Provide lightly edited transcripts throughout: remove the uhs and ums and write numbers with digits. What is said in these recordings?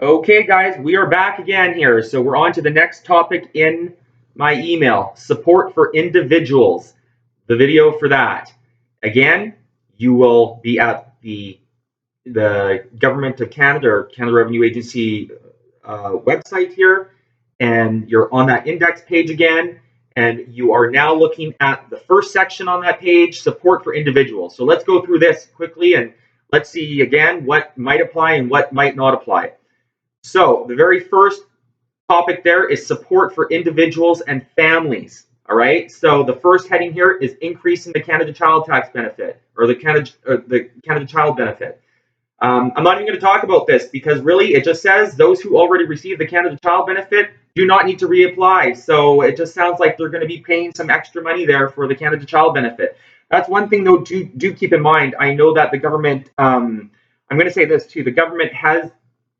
Okay, guys, we are back again here. So we're on to the next topic in my email, support for individuals. The video for that. Again, you will be at the Government of Canada or Canada Revenue Agency website here, and you're on that index page again, and you are now looking at the first section on that page, support for individuals. So let's go through this quickly and let's see again what might apply and what might not apply. So the very first topic there is support for individuals and families. All right. So the first heading here is increasing the Canada Child Tax Benefit or the Canada Child Benefit. I'm not even going to talk about this because really it just says those who already receive the Canada Child Benefit do not need to reapply. So it just sounds like they're going to be paying some extra money there for the Canada Child Benefit. That's one thing, though, do keep in mind. I know that the government, I'm going to say this too, the government has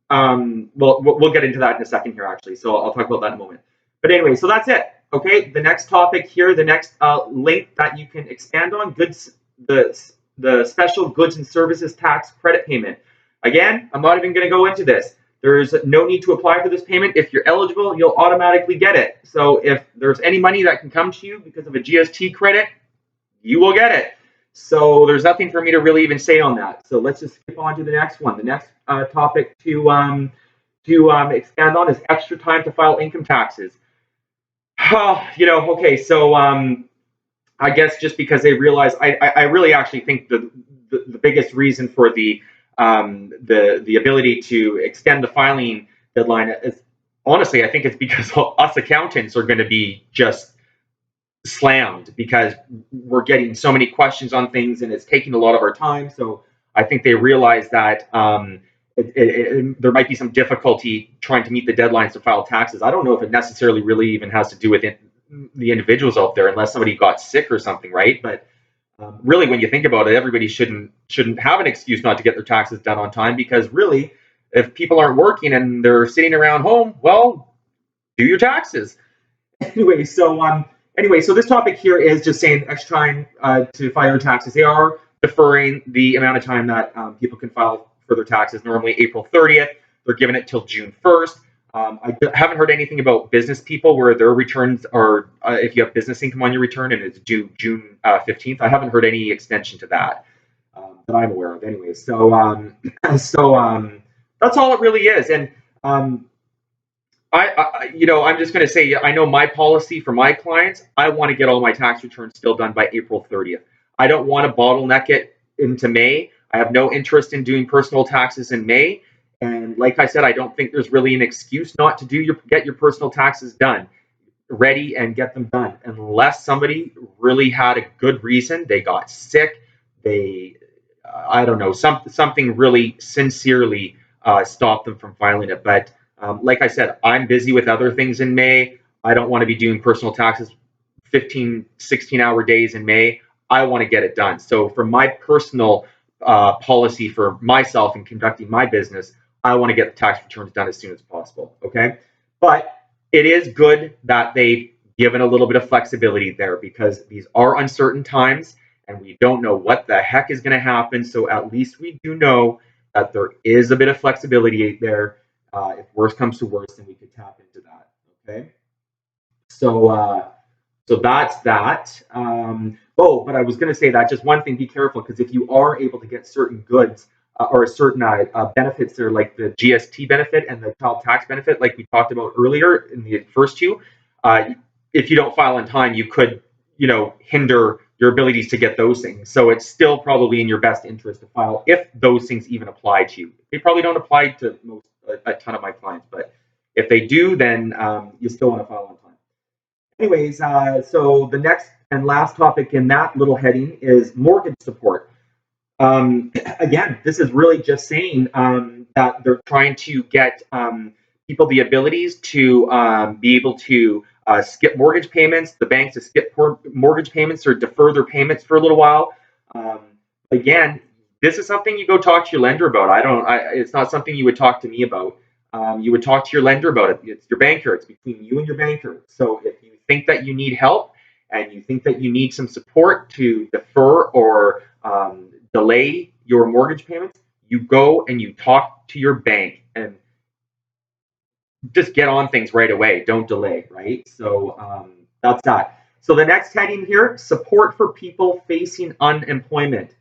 well, we'll get into that in a second here, actually. So I'll talk about that in a moment. But anyway, so that's it. Okay, the next topic here, the next link that you can expand on, the special goods and services tax credit payment. Again, I'm not even going to go into this. There's no need to apply for this payment. If you're eligible, you'll automatically get it. So if there's any money that can come to you because of a GST credit, you will get it. So there's nothing for me to really even say on that. So let's just skip on to the next one. The next topic to expand on is extra time to file income taxes. Okay, so I guess just because they realize, I really actually think the biggest reason for the ability to extend the filing deadline is honestly, I think it's because us accountants are going to be just slammed because we're getting so many questions on things and it's taking a lot of our time. So I think they realize that there might be some difficulty trying to meet the deadlines to file taxes. I don't know if it necessarily really even has to do with the individuals out there, unless somebody got sick or something, right? But really, when you think about it, everybody shouldn't have an excuse not to get their taxes done on time because really, if people aren't working and they're sitting around home, well, do your taxes. Anyway, so this topic here is just saying extra time to file your taxes. They are deferring the amount of time that people can file for their taxes. Normally April 30th. They're giving it till June 1st. I haven't heard anything about business people where their returns are, if you have business income on your return and it's due June 15th. I haven't heard any extension to that I'm aware of. Anyway, so that's all it really is. And um, I'm just going to say, I know my policy for my clients. I want to get all my tax returns still done by April 30th. I don't want to bottleneck it into May. I have no interest in doing personal taxes in May. And like I said, I don't think there's really an excuse not to get your personal taxes done, ready, and get them done, unless somebody really had a good reason. They got sick. They, I don't know, something really sincerely stopped them from filing it. But like I said, I'm busy with other things in May. I don't want to be doing personal taxes 15, 16-hour days in May. I want to get it done. So for my personal policy for myself in conducting my business, I want to get the tax returns done as soon as possible. Okay. But it is good that they've given a little bit of flexibility there because these are uncertain times and we don't know what the heck is going to happen. So at least we do know that there is a bit of flexibility there. If worse comes to worse, then we could tap into that. Okay. So, so that's that. But I was going to say that just one thing: be careful because if you are able to get certain goods or certain benefits, there like the GST benefit and the child tax benefit, like we talked about earlier in the first two. Uh, if you don't file in time, you could, hinder your abilities to get those things. So it's still probably in your best interest to file if those things even apply to you. They probably don't apply to a ton of my clients, but if they do, then you still want to file on time. Anyways, so the next and last topic in that little heading is mortgage support. Again, this is really just saying that they're trying to get people the abilities to be able to skip mortgage payments, the banks to skip mortgage payments or defer their payments for a little while. Um, Again, this is something you go talk to your lender about. It's not something you would talk to me about. You would talk to your lender about it. It's your banker. It's between you and your banker. So if you think that you need help and you think that you need some support to defer or delay your mortgage payments, you go and you talk to your bank. And just get on things right away. Don't delay, right? So that's that. So the next heading here, support for people facing unemployment.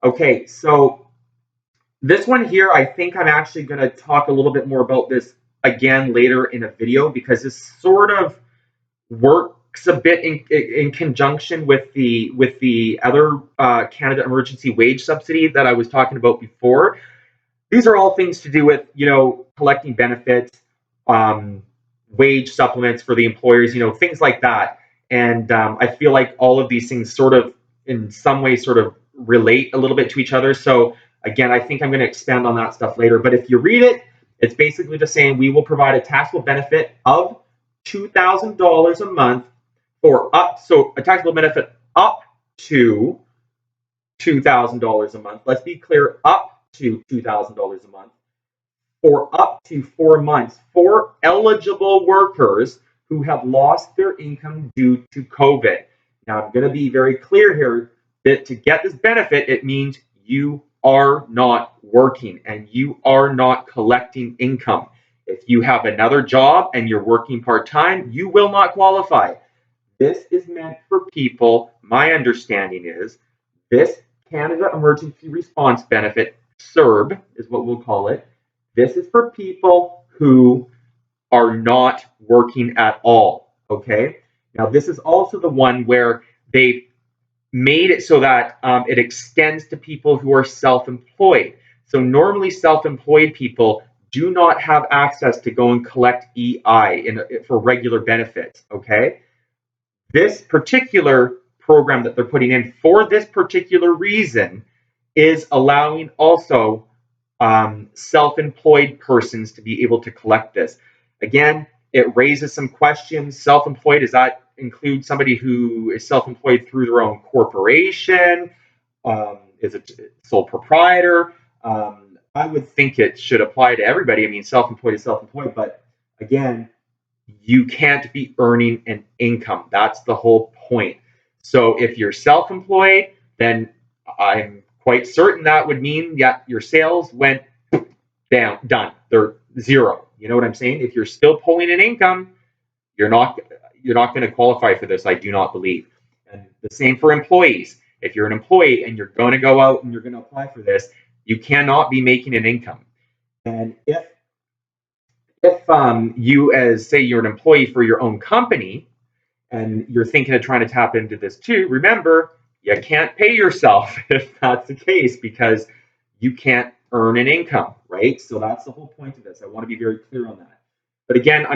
Okay, so this one here, I think I'm actually going to talk a little bit more about this again later in a video, because this sort of works a bit in conjunction with the other Canada Emergency Wage Subsidy that I was talking about before. These are all things to do with, collecting benefits, wage supplements for the employers, things like that. And I feel like all of these things sort of, in some way, sort of relate a little bit to each other. So again, I think I'm going to expand on that stuff later. But if you read it, it's basically just saying we will provide a taxable benefit of $2,000 a month so a taxable benefit up to $2,000 a month. Let's be clear, up to $2,000 a month for up to 4 months for eligible workers who have lost their income due to COVID. Now, I'm going to be very clear here that to get this benefit, it means you are not working and you are not collecting income. If you have another job and you're working part-time, you will not qualify. This is meant for people, my understanding is, this Canada Emergency Response Benefit, CERB is what we'll call it. This is for people who are not working at all, okay? Now, this is also the one where they've made it so that it extends to people who are self-employed. So normally self-employed people do not have access to go and collect EI for regular benefits, okay? This particular program that they're putting in for this particular reason is allowing also self-employed persons to be able to collect this. Again, it raises some questions. Self-employed, does that include somebody who is self-employed through their own corporation? Is it sole proprietor? I would think it should apply to everybody. I mean, self-employed is self-employed, but again, you can't be earning an income. That's the whole point. So if you're self-employed, then I'm quite certain that would mean your sales went down, done. They're zero. You know what I'm saying? If you're still pulling an income, you're not going to qualify for this, I do not believe. And the same for employees. If you're an employee and you're going to go out and you're going to apply for this, you cannot be making an income. And if you, as say you're an employee for your own company and you're thinking of trying to tap into this too, remember, you can't pay yourself if that's the case, because you can't earn an income, right? So that's the whole point of this. I want to be very clear on that. But again,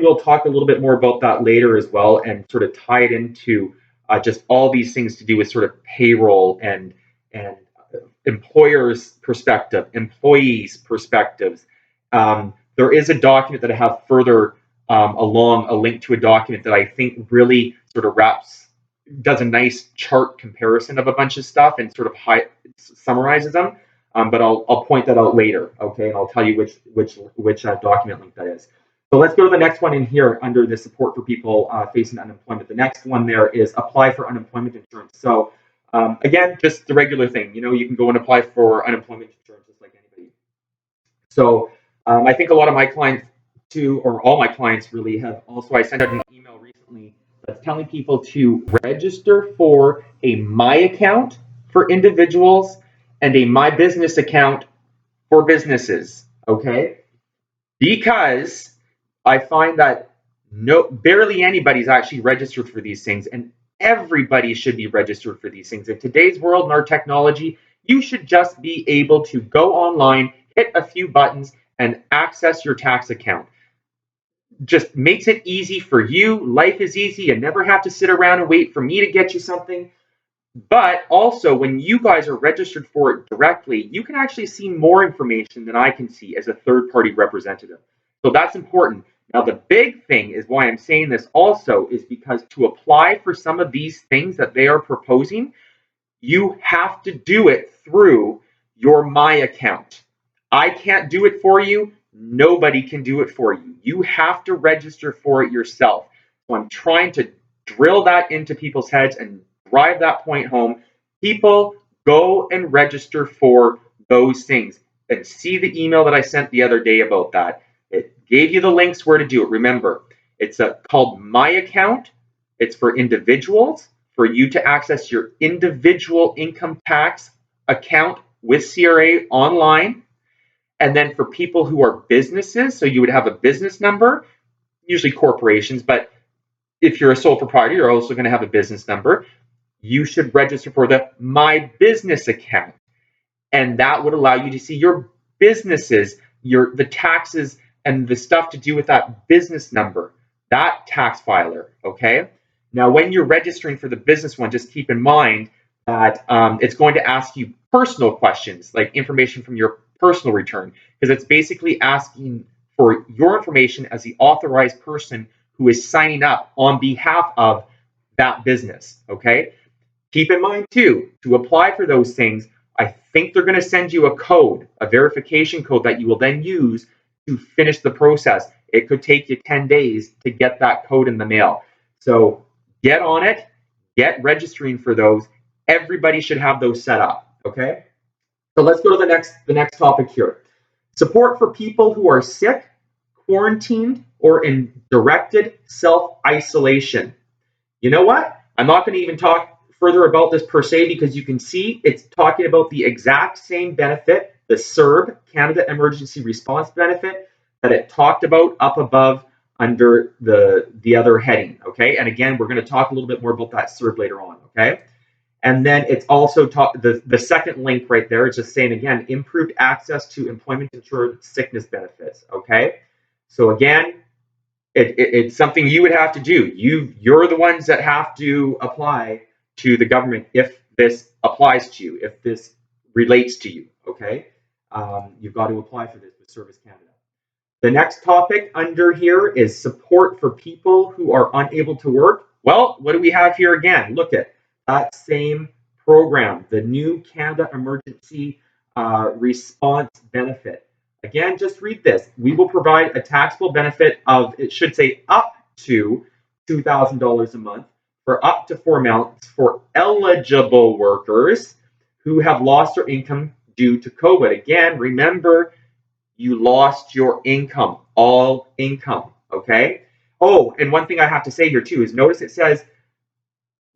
we'll talk a little bit more about that later as well, and sort of tie it into just all these things to do with sort of payroll and employers' perspective, employees' perspectives. There is a document that I have further along, a link to a document that I think really sort of does a nice chart comparison of a bunch of stuff and sort of summarizes them. But I'll point that out later, okay? And I'll tell you which document link that is. So let's go to the next one in here under the support for people facing unemployment. The next one there is apply for unemployment insurance. So again, just the regular thing. You can go and apply for unemployment insurance just like anybody. So I think a lot of my clients too, or all my clients really have also, I sent out an email recently that's telling people to register for a My Account for individuals and a My Business account for businesses, okay? Because I find that barely anybody's actually registered for these things, and everybody should be registered for these things. In today's world and our technology, you should just be able to go online, hit a few buttons, and access your tax account. Just makes it easy for you. Life is easy. You never have to sit around and wait for me to get you something. But also, when you guys are registered for it directly, you can actually see more information than I can see as a third-party representative. So that's important. Now, the big thing is why I'm saying this also is because to apply for some of these things that they are proposing, you have to do it through your My Account. I can't do it for you. Nobody can do it for you. You have to register for it yourself. So I'm trying to drill that into people's heads and drive that point home. People, go and register for those things. And see the email that I sent the other day about that. Gave you the links where to do it. Remember, it's called My Account. It's for individuals, for you to access your individual income tax account with CRA online. And then for people who are businesses, so you would have a business number, usually corporations, but if you're a sole proprietor, you're also going to have a business number. You should register for the My Business account. And that would allow you to see your businesses, the taxes, and the stuff to do with that business number, that tax filer, okay? Now, when you're registering for the business one, just keep in mind that it's going to ask you personal questions, like information from your personal return, because it's basically asking for your information as the authorized person who is signing up on behalf of that business, okay? Keep in mind, too, to apply for those things, I think they're going to send you a code, a verification code that you will then use to finish the process. It could take you 10 days to get that code in the mail. So get on it, get registering for those. Everybody should have those set up, okay? So let's go to the next topic here. Support for people who are sick, quarantined, or in directed self-isolation. You know what? I'm not going to even talk further about this per se, because you can see it's talking about the exact same benefit, the CERB, Canada Emergency Response Benefit, that it talked about up above under the other heading, okay? And again, we're going to talk a little bit more about that CERB later on, okay? And then it's also the second link right there, it's just saying again, improved access to employment insured sickness benefits, okay? So again, it's something you would have to do. You're the ones that have to apply to the government if this applies to you, if this relates to you, okay? You've got to apply for this with Service Canada. The next topic under here is support for people who are unable to work. Well, what do we have here again? Look at that same program, the new Canada Emergency Response Benefit. Again, just read this. We will provide a taxable benefit of, it should say up to $2,000 a month for up to 4 months for eligible workers who have lost their income due to COVID. Again, remember, you lost your income, all income, okay? Oh, and one thing I have to say here too is notice it says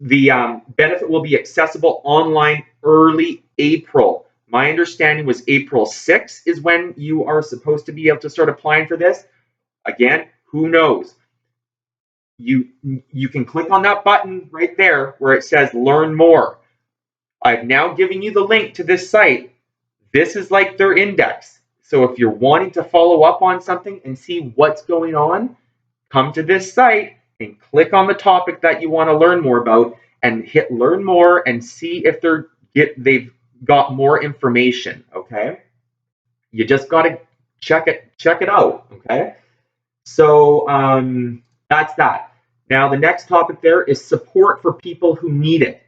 the benefit will be accessible online early April. My understanding was April 6th is when you are supposed to be able to start applying for this. Again, who knows? You can click on that button right there where it says learn more. I've now given you the link to this site. This is like their index. So if you're wanting to follow up on something and see what's going on, come to this site and click on the topic that you want to learn more about and hit learn more and see if they've got more information, okay? You just got to check it out, okay? So that's that. Now the next topic there is support for people who need it.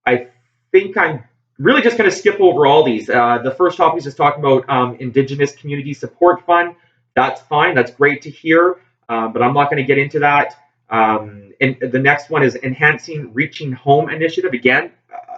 I think I'm really just going to skip over all these. The first topic is just talking about Indigenous Community Support Fund. That's fine. That's great to hear, but I'm not going to get into that. And the next one is Enhancing Reaching Home Initiative. Again,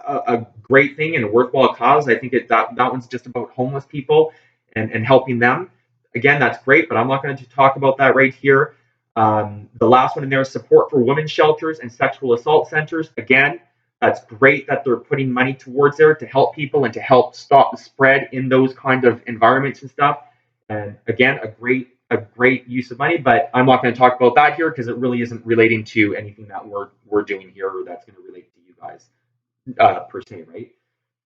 a great thing and a worthwhile cause. I think that one's just about homeless people and helping them. Again, that's great, but I'm not going to talk about that right here. The last one in there is support for women's shelters and sexual assault centers. Again, that's great that they're putting money towards there to help people and to help stop the spread in those kind of environments and stuff. And again, a great use of money, but I'm not going to talk about that here because it really isn't relating to anything that we're doing here or that's going to relate to you guys per se, right?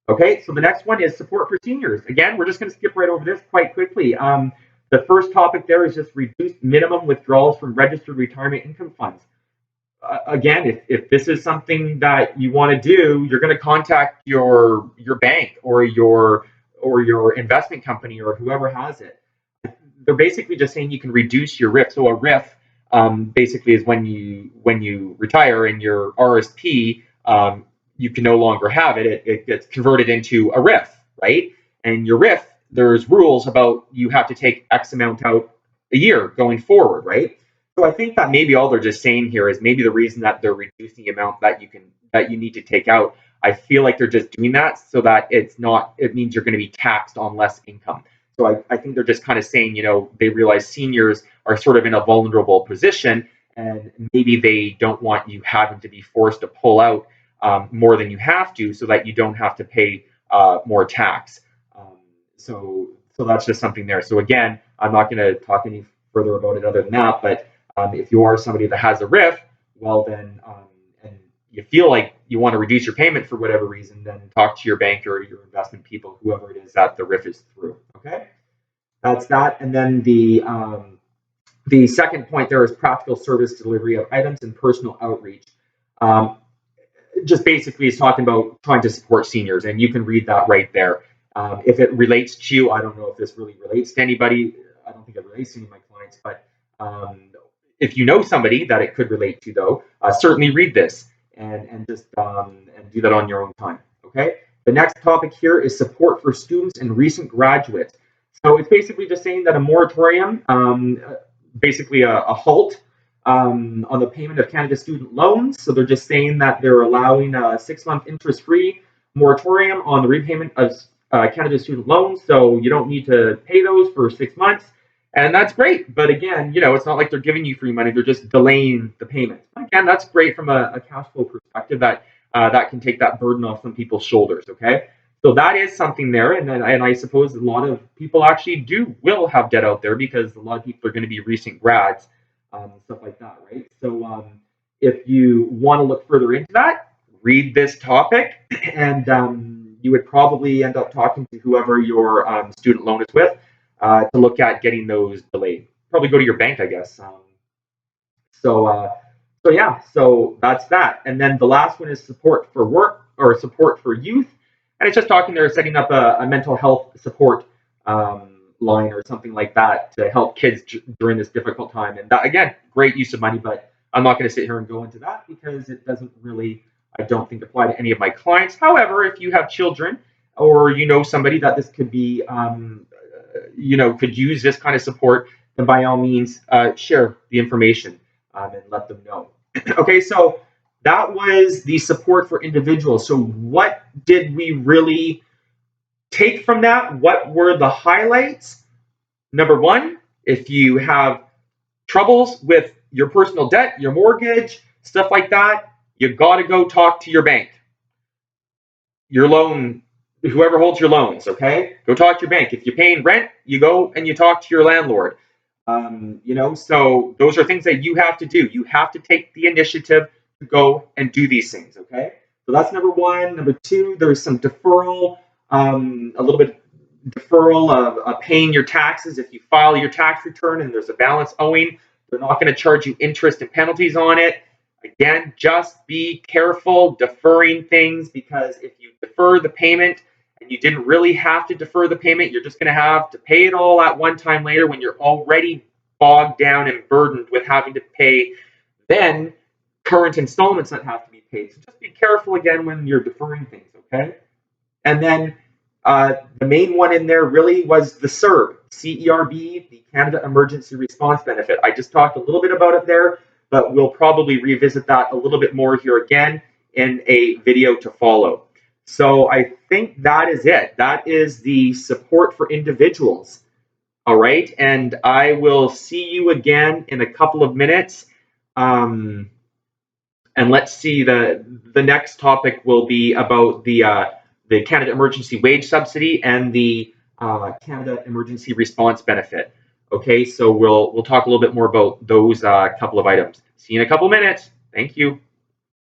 Okay, so the next one is support for seniors. Again, we're just going to skip right over this quite quickly. The first topic there is just reduced minimum withdrawals from registered retirement income funds. Again, if this is something that you want to do, you're going to contact your bank or your investment company or whoever has it. They're basically just saying you can reduce your RIF. So a RIF basically is when you retire and your RSP, you can no longer have it. It gets converted into a RIF, right? And your RIF, there's rules about you have to take X amount out a year going forward, right? So I think that maybe all they're just saying here is maybe the reason that they're reducing the amount that you need to take out. I feel like they're just doing that so that it means you're going to be taxed on less income. So I think they're just kind of saying, they realize seniors are sort of in a vulnerable position, and maybe they don't want you having to be forced to pull out more than you have to, so that you don't have to pay more tax. So that's just something there. So again, I'm not going to talk any further about it other than that. But if you are somebody that has a RIF, well then, and you feel like you want to reduce your payment for whatever reason, then talk to your bank or your investment people, whoever it is that the RIF is through. Okay, that's that. And then the second point there is practical service delivery of items and personal outreach. Just basically is talking about trying to support seniors, and you can read that right there. If it relates to you, I don't know if this really relates to anybody. I don't think it relates to any of my clients, but if you know somebody that it could relate to, though, certainly read this and just and do that on your own time. Okay. The next topic here is support for students and recent graduates. So it's basically just saying that a moratorium, basically a halt on the payment of Canada student loans. So they're just saying that they're allowing a 6-month interest-free moratorium on the repayment of Canada student loans. So you don't need to pay those for 6 months. And that's great. But again, it's not like they're giving you free money. They're just delaying the payment. Again, that's great from a cash flow perspective, that that can take that burden off some people's shoulders. Okay. So that is something there. And I suppose a lot of people actually will have debt out there, because a lot of people are going to be recent grads. Stuff like that, right? So if you want to look further into that, read this topic, and you would probably end up talking to whoever your student loan is with to look at getting those delayed. Probably go to your bank, I guess. So yeah, so that's that. And then the last one is support for work, or support for youth, and it's just talking there, setting up a mental health support line or something like that to help kids during this difficult time. And that, again, great use of money, but I'm not going to sit here and go into that, because it doesn't really, I don't think, apply to any of my clients. However, if you have children, or somebody that this could be, could use this kind of support, then by all means, share the information and let them know. Okay, so that was the support for individuals. So what did we really take from that? What were the highlights? Number one, if you have troubles with your personal debt, your mortgage, stuff like that, you got to go talk to your bank, your loan, whoever holds your loans. Okay, go talk to your bank. If you're paying rent, you go and you talk to your landlord. So those are things that you have to do. You have to take the initiative to go and do these things. Okay, so that's number one. Number two, there's some deferral. A little bit deferral of paying your taxes. If you file your tax return and there's a balance owing, they're not going to charge you interest and penalties on it. Again, just be careful deferring things, because if you defer the payment and you didn't really have to defer the payment, you're just going to have to pay it all at one time later, when you're already bogged down and burdened with having to pay then current installments that have to be paid. So just be careful again when you're deferring things. Okay. And then the main one in there really was the CERB, CERB, the Canada Emergency Response Benefit. I just talked a little bit about it there, but we'll probably revisit that a little bit more here again in a video to follow. So I think that is it. That is the support for individuals. All right, and I will see you again in a couple of minutes. And let's see, the next topic will be about the Canada Emergency Wage Subsidy and the Canada Emergency Response Benefit. Okay, so we'll talk a little bit more about those couple of items. See you in a couple minutes. Thank you.